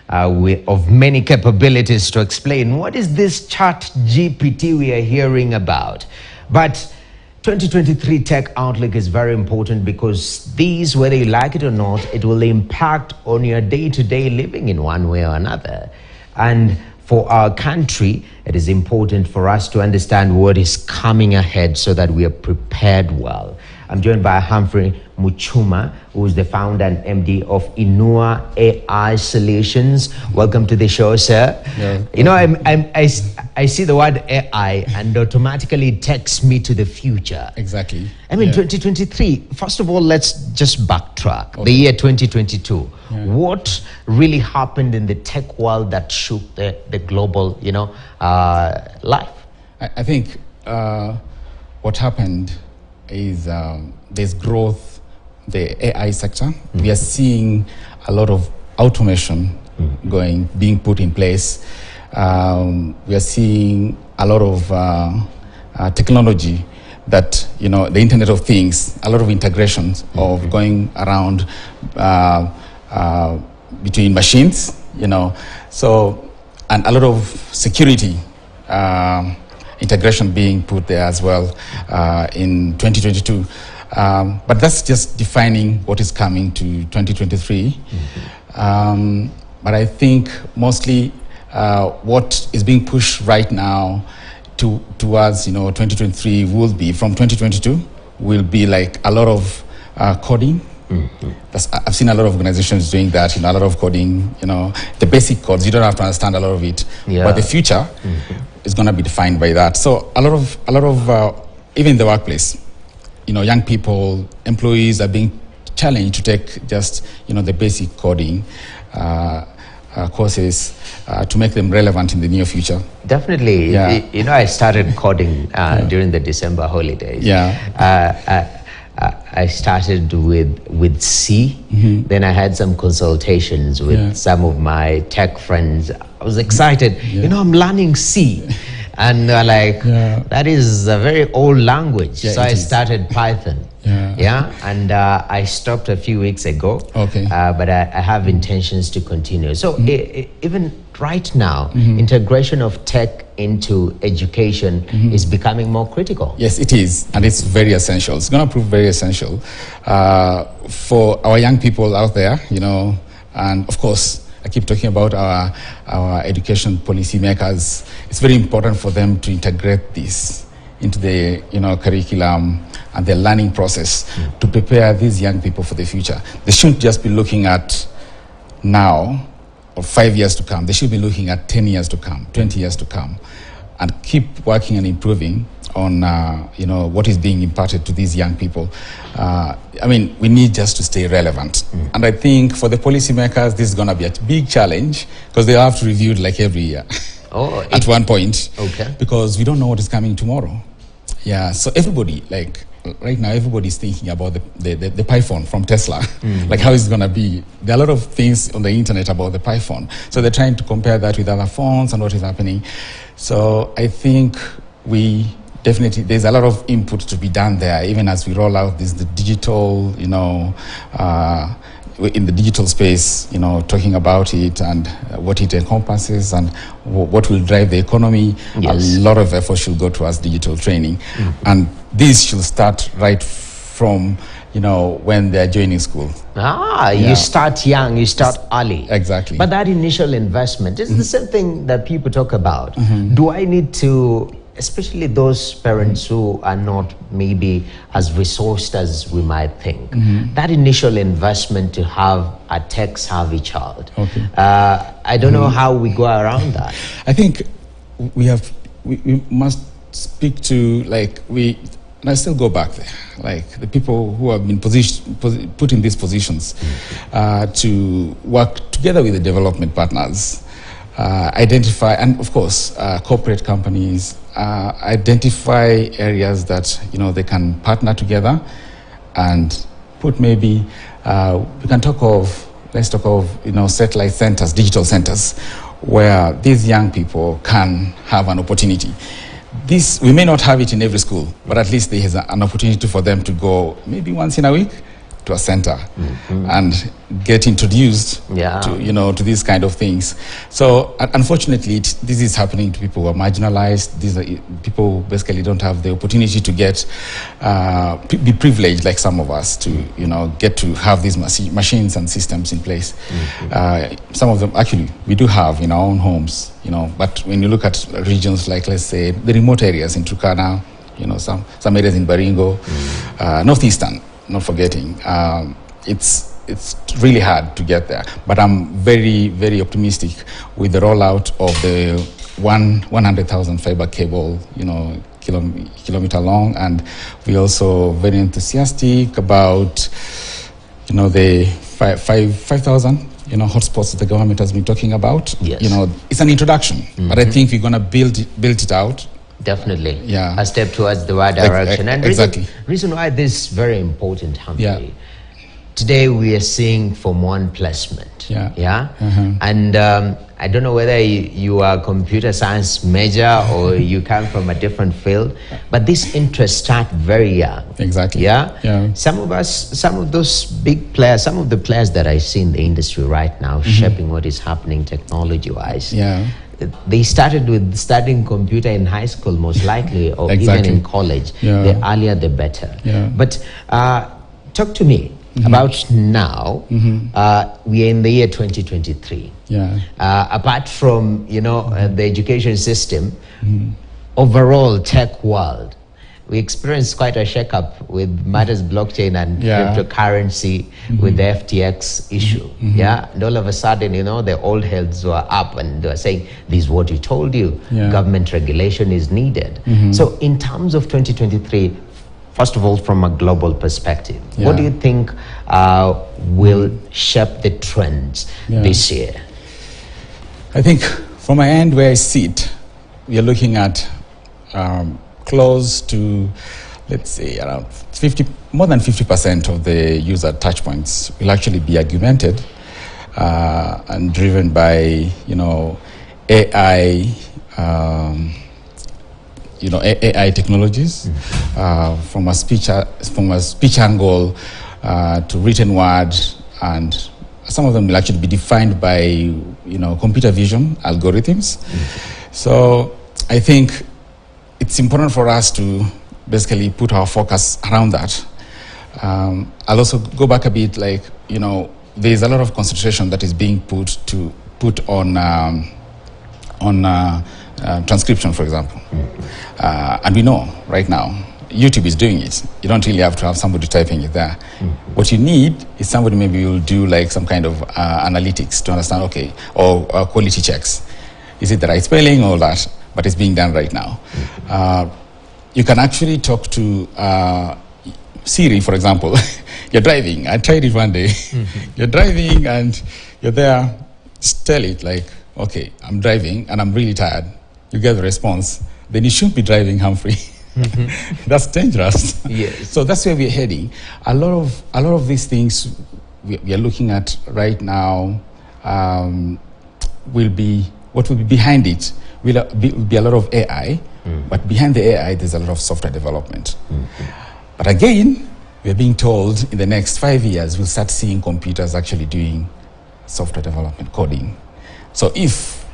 of many capabilities to explain what is this chat GPT we are hearing about. But 2023 tech outlook is very important because these, whether you like it or not, it will impact on your day-to-day living in one way or another. And for our country, it is important for us to understand what is coming ahead so that we are prepared well. I'm joined by Humphrey Muchuma, who is the founder and MD of Inua AI Solutions. Welcome to the show, sir. Yeah, you know, I see the word AI and automatically it takes me to the future. Exactly. I mean, 2023, first of all, let's just backtrack. Okay. The year 2022. Yeah. What really happened in the tech world that shook the global, life? I think what happened is there's growth, the AI sector. Mm-hmm. We are seeing a lot of automation being put in place. We are seeing a lot of technology that, the Internet of Things, a lot of integrations of going around between machines, so, and a lot of security integration being put there as well in 2022. But that's just defining what is coming to 2023. But I think mostly what is being pushed right now towards 2023 will be, from 2022, will be like a lot of coding. I've seen a lot of organizations doing that, a lot of coding, the basic codes. You don't have to understand a lot of it, but the future is going to be defined by that. So a lot of even in the workplace, young people, employees are being challenged to take just the basic coding courses to make them relevant in the near future. Definitely. Yeah. I started coding during the December holidays. Yeah. I started with C. Then I had some consultations with some of my tech friends. I was excited. I'm learning C. And they're like, that is a very old language. So I started Python. And I stopped a few weeks ago. Okay. But I have intentions to continue. So even right now, integration of tech into education is becoming more critical. Yes, it is. And it's very essential. It's going to prove very essential for our young people out there, and of course, I keep talking about our education policy makers. It's very important for them to integrate this into the curriculum and the learning process to prepare these young people for the future. They shouldn't just be looking at now or 5 years to come. They should be looking at 10 years to come, 20 years to come, and keep working and improving on what is being imparted to these young people. We need just to stay relevant. And I think for the policymakers, this is going to be a big challenge because they have to review it like every year at one point. Okay. Because we don't know what is coming tomorrow. Yeah, so everybody, like right now, everybody's thinking about the Python from Tesla, like how it's going to be. There are a lot of things on the internet about the Python. So they're trying to compare that with other phones and what is happening. So I think definitely, there's a lot of input to be done there, even as we roll out the digital, in the digital space, talking about it and what it encompasses and what will drive the economy. Yes. A lot of effort should go towards digital training. And this should start right from, when they're joining school. You start young, you start early. Exactly. But that initial investment is the same thing that people talk about. Do I need to, especially those parents who are not maybe as resourced as we might think, that initial investment to have a tech-savvy child? Okay. I don't know how we go around that. I think we must speak to, and I still go back there, like the people who have been put in these positions to work together with the development partners, identify, and of course, corporate companies, identify areas that, they can partner together and put maybe, let's talk of, satellite centers, digital centers, where these young people can have an opportunity. We may not have it in every school, but at least there is an opportunity for them to go maybe once in a week to a center and get introduced to these kind of things. So unfortunately, this is happening to people who are marginalized. These are people who basically don't have the opportunity to get be privileged like some of us to get to have these machines and systems in place. Some of them actually we do have in our own homes, but when you look at regions like, let's say, the remote areas in Turkana, some areas in Baringo, northeastern, not forgetting, it's really hard to get there. But I'm very, very optimistic with the rollout of the 100,000 fiber cable, kilometer long, and we're also very enthusiastic about, the 5,000. Hotspots that the government has been talking about. Yes. It's an introduction, but I think we're going to build it out. Definitely. Yeah. A step towards the right direction. And exactly. Reason why this is very important, Humphrey. Yeah. Today we are seeing Form 1 placement. Yeah. And I don't know whether you are a computer science major or you come from a different field, but these interests start very young. Exactly. Yeah. Some of those big players, some of the players that I see in the industry right now, shaping what is happening technology-wise. Yeah. They started with studying computer in high school, most likely, or even in college. Yeah. The earlier, the better. Yeah. But talk to me about now. We are in the year 2023. Yeah. Apart from the education system, overall tech world, we experienced quite a shakeup with matters blockchain and cryptocurrency with the FTX issue. And all of a sudden, the old heads were up and they were saying, this is what we told you, government regulation is needed. So in terms of 2023, first of all, from a global perspective, what do you think will shape the trends this year? I think from my end where I sit, we are looking at close to, let's say, around more than 50% of the user touch points will actually be augmented and driven by, AI, AI technologies, from a speech angle to written word, and some of them will actually be defined by, computer vision algorithms. So I think it's important for us to basically put our focus around that. I'll also go back a bit, there's a lot of concentration that is being put on transcription, for example. And we know right now, YouTube is doing it. You don't really have to have somebody typing it there. What you need is somebody maybe will do some kind of analytics to understand, okay, or quality checks. Is it the right spelling or that? But it's being done right now. You can actually talk to Siri, for example. You're driving. I tried it one day. You're driving and you're there. Just tell it okay, I'm driving and I'm really tired. You get the response. Then you shouldn't be driving, Humphrey. That's dangerous. Yes. So that's where we're heading. A lot of these things we are looking at right now what will be behind it will be a lot of AI, but behind the AI there's a lot of software development. But again, we're being told in the next 5 years we'll start seeing computers actually doing software development, coding. So if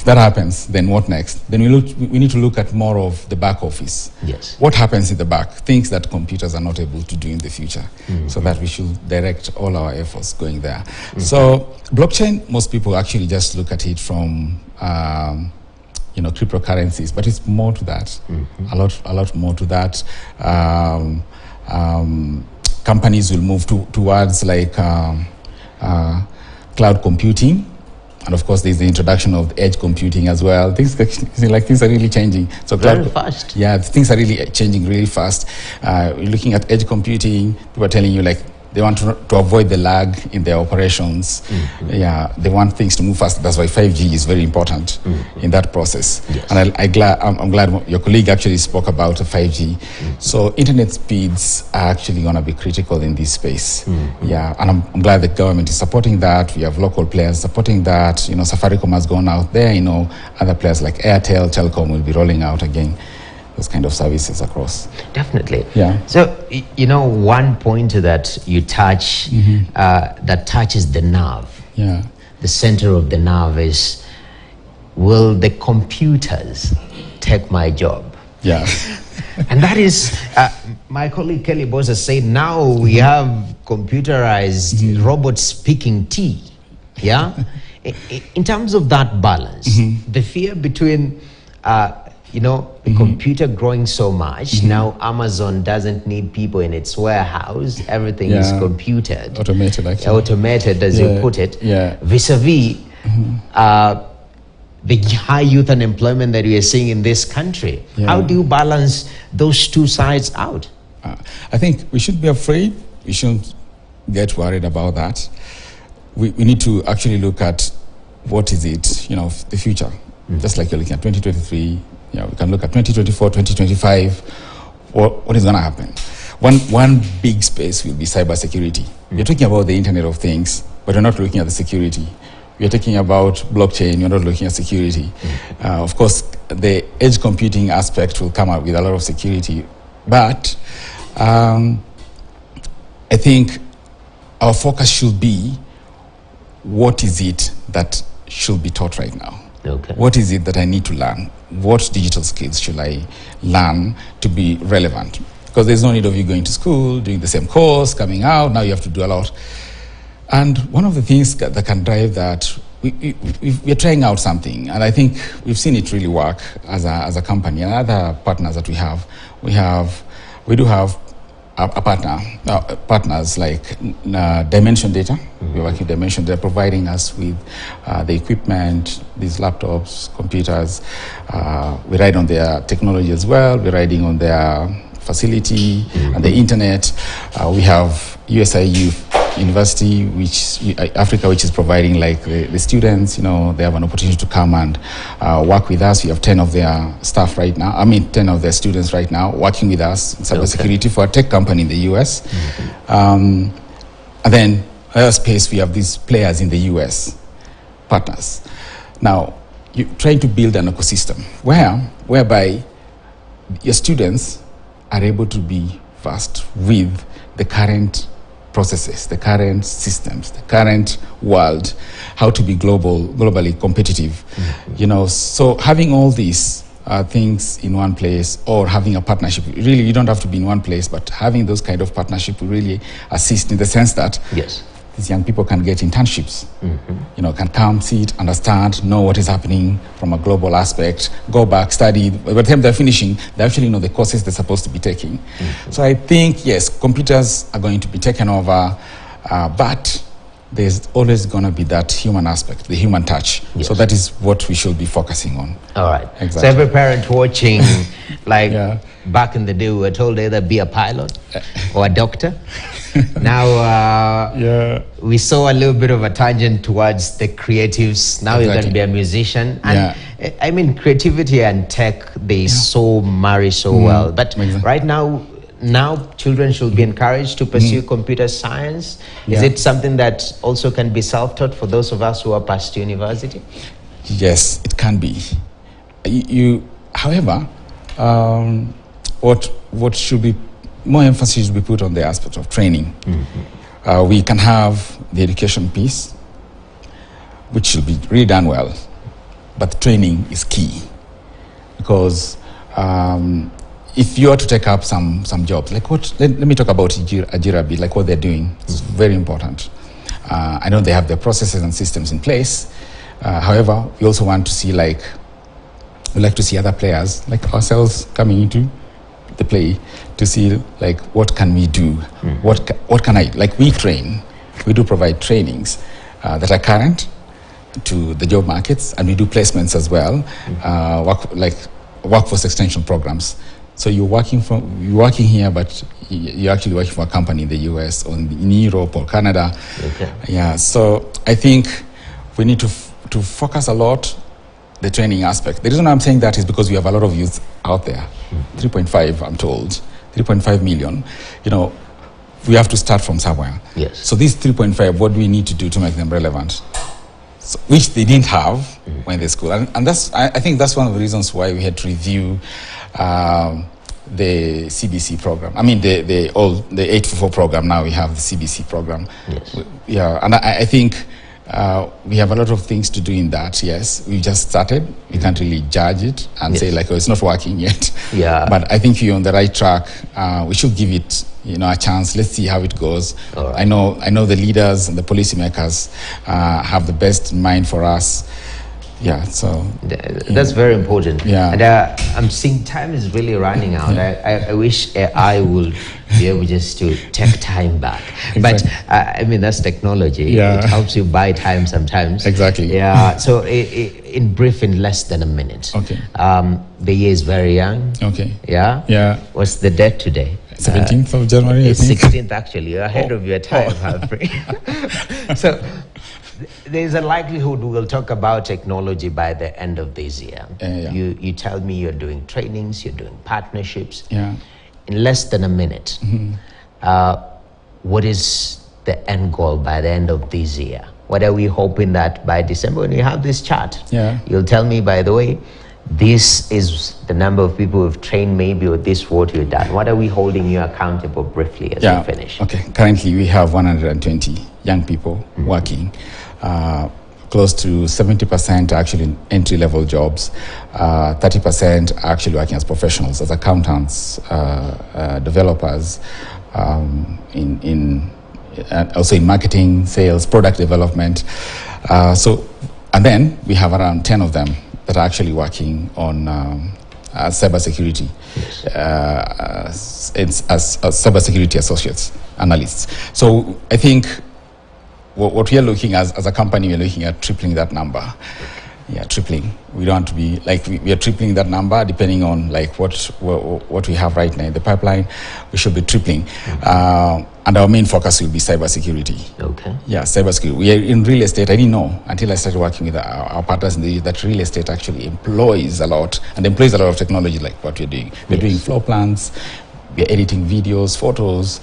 that happens, then what next? Then we need to look at more of the back office. Yes. What happens in the back? Things that computers are not able to do in the future. So that we should direct all our efforts going there. So blockchain, most people actually just look at it from cryptocurrencies, but it's more to that. A lot more to that. Companies will move towards cloud computing. And of course, there's the introduction of edge computing as well. Things are really changing. So very fast. Yeah, things are really changing really fast. You're looking at edge computing. People are telling you they want to avoid the lag in their operations. Yeah, they want things to move fast. That's why 5G is very important in that process. Yes. And I'm glad your colleague actually spoke about 5G. So internet speeds are actually going to be critical in this space. Yeah, and I'm glad the government is supporting that. We have local players supporting that. Safaricom has gone out there. Other players like Airtel, Telcom will be rolling out again. those kind of services across. Definitely. Yeah. So, you know, one point that you touch, that touches the nerve, the center of the nerve is, will the computers take my job? Yeah. And that is, my colleague Kelly Bosa said, now we have computerized robots speaking tea. Yeah. In terms of that balance, the fear between, you know, the computer growing so much, now Amazon doesn't need people in its warehouse, everything is computed. Automated, actually. Automated, as you put it. Yeah. Vis-a-vis the high youth unemployment that we are seeing in this country. How do you balance those two sides out? I think we should be afraid. We shouldn't get worried about that. We need to actually look at what is it, you know, the future. Just like you're looking at 2023, you know, we can look at 2024, 2025. What is going to happen? One big space will be cybersecurity. We're talking about the Internet of Things, but we're not looking at the security. We're talking about blockchain, you're not looking at security. Of course, the edge computing aspect will come up with a lot of security. But I think our focus should be, what is it that should be taught right now? Okay. What is it that I need to learn? What digital skills should I learn to be relevant? Because there's no need of you going to school, doing the same course, coming out, now you have to do a lot. And one of the things that can drive that, we're trying out something, and I think we've seen it really work as a company and other partners that we have. We do have partners like Dimension Data. We work with Dimension. They're providing us with the equipment, these laptops, computers. We ride on their technology as well. We're riding on their facility and the internet. We have USIU University, Africa, which is providing like the students, you know, they have an opportunity to come and work with us. We have 10 of their staff right now. 10 of their students right now working with us in cybersecurity for a tech company in the US. And then other space, we have these players in the US, partners. Now, you're trying to build an ecosystem whereby your students are able to be fast with the current processes, the current systems, the current world, how to be globally competitive. You know, so having all these things in one place, or having a partnership, really you don't have to be in one place, but having those kind of partnership will really assist in the sense that these young people can get internships, you know, can come, see it, understand, know what is happening from a global aspect, go back, study. By the time they're finishing, they actually know the courses they're supposed to be taking. So I think, yes, computers are going to be taken over, but there's always going to be that human aspect, the human touch. So that is what we should be focusing on. All right. Exactly. So every parent watching, like back in the day, we were told either be a pilot or a doctor. Now, we saw a little bit of a tangent towards the creatives. Now you're going to be a musician. And I mean, creativity and tech, they so marry so well. But right now children should be encouraged to pursue computer science. Is it something that also can be self-taught for those of us who are past university? Yes, it can be. However, what should be more emphasis will be put on the aspect of training. We can have the education piece, which should be really done well, but training is key, because if you are to take up some jobs, like let me talk about Ajira a bit, like what they're doing. It's very important. I know they have their processes and systems in place. However, we also want to see, we like to see other players like ourselves coming into the play to see like what can we do, what can I, like we train, we do provide trainings that are current to the job markets, and we do placements as well, workforce extension programs. So you're working here, but you're actually working for a company in the US or in Europe or Canada. So I think we need to focus a lot the training aspect. The reason I'm saying that is because we have a lot of youth out there, 3.5, I'm told, 3.5 million. You know, we have to start from somewhere. So these 3.5, what do we need to do to make them relevant? So, which they didn't have when they school. And that's, I think that's one of the reasons why we had to review the CBC program. I mean, the 844 program. Now we have the CBC program. Yes. Yeah, and I think we have a lot of things to do in that. Yes, we just started. We can't really judge it and say like, oh, it's not working yet. Yeah. But I think we're on the right track. We should give it, a chance. Let's see how it goes. All right. I know the leaders and the policymakers have the best in mind for us. Yeah, so that's very important. Yeah, and I'm seeing time is really running out. I wish I would be able just to take time back. Exactly. But I mean, that's technology. Yeah, it helps you buy time sometimes. Exactly. Yeah. So in brief, in less than a minute. Okay. The year is very young. Okay. Yeah. Yeah. What's the date today? 17th of January. It's 16th actually. You're ahead of your time, Humphrey. So there's a likelihood we'll talk about technology by the end of this year. Yeah. You tell me you're doing trainings, you're doing partnerships. Yeah. In less than a minute, what is the end goal by the end of this year? What are we hoping that by December, when you have this chart, you'll tell me, by the way, this is the number of people who've trained maybe, or this what you've done. What are we holding you accountable briefly as we finish? Okay, currently we have 120 young people working. Close to 70% are actually in entry-level jobs. 30% are actually working as professionals, as accountants, developers, also in marketing, sales, product development. And then we have around 10 of them that are actually working on cybersecurity, as cybersecurity associates, analysts. So I think what we are looking as a company, we're looking at tripling that number. Yeah, tripling. We don't want to be like we are tripling that number depending on like what we have right now in the pipeline. We should be tripling, and our main focus will be cybersecurity. Okay. Yeah, cybersecurity. We are in real estate. I didn't know until I started working with our partners that real estate actually employs a lot of technology like what we're doing. We're doing floor plans. We're editing videos, photos.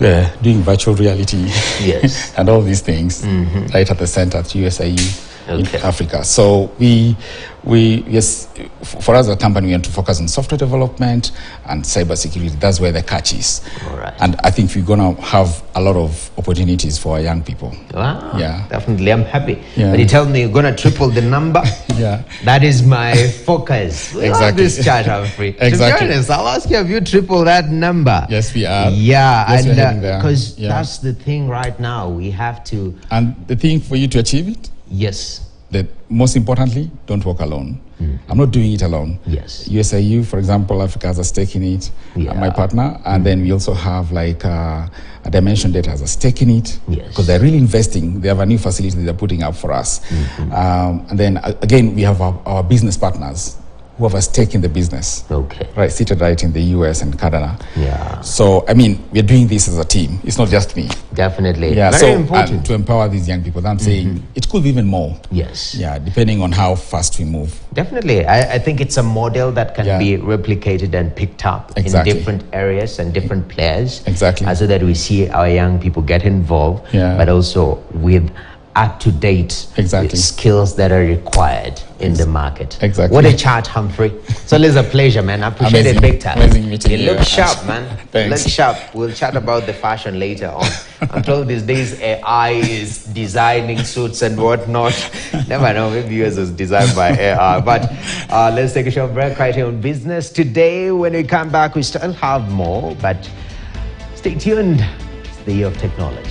We're doing virtual reality. Yes. And all these things right at the center at USIU. In Africa. So yes, for us as a company, we want to focus on software development and cybersecurity. That's where the catch is. All right. And I think we're going to have a lot of opportunities for our young people. Wow. Yeah. Definitely. I'm happy. Yeah. But you tell me you're going to triple the number. Yeah. That is my focus. We love this chart, Humphrey. Exactly. To be honest, I'll ask you, have you tripled that number? Yes, we are. Yeah. Yes, and because that's the thing right now. We have to. And the thing for you to achieve it? Yes. That most importantly, don't work alone. I'm not doing it alone. Yes. USIU, for example, Africa has a stake in it. My partner, and then we also have like a Dimension Data has a stake in it. Yes. Because they're really investing. They have a new facility they're putting up for us. And then again, we have our business partners who have a stake in the business. Okay. Right, seated right in the US and Canada. Yeah. So I mean, we're doing this as a team. It's not just me. Definitely. Yeah. Very important to empower these young people. I'm saying it could be even more. Yes. Yeah, depending on how fast we move. Definitely. I think it's a model that can be replicated and picked up in different areas and different players. Exactly. So that we see our young people get involved, but also with up-to-date skills that are required in the market. Exactly. What a chart, Humphrey. It's always a pleasure, man. I appreciate it big time. Amazing meeting you. You look sharp, man. Thanks. Look sharp. We'll chat about the fashion later on. I'm told these days AI is designing suits and whatnot. Never know, maybe yours was designed by AI. But let's take a short break right here on Business Today. When we come back, we still have more, but stay tuned. It's the year of technology.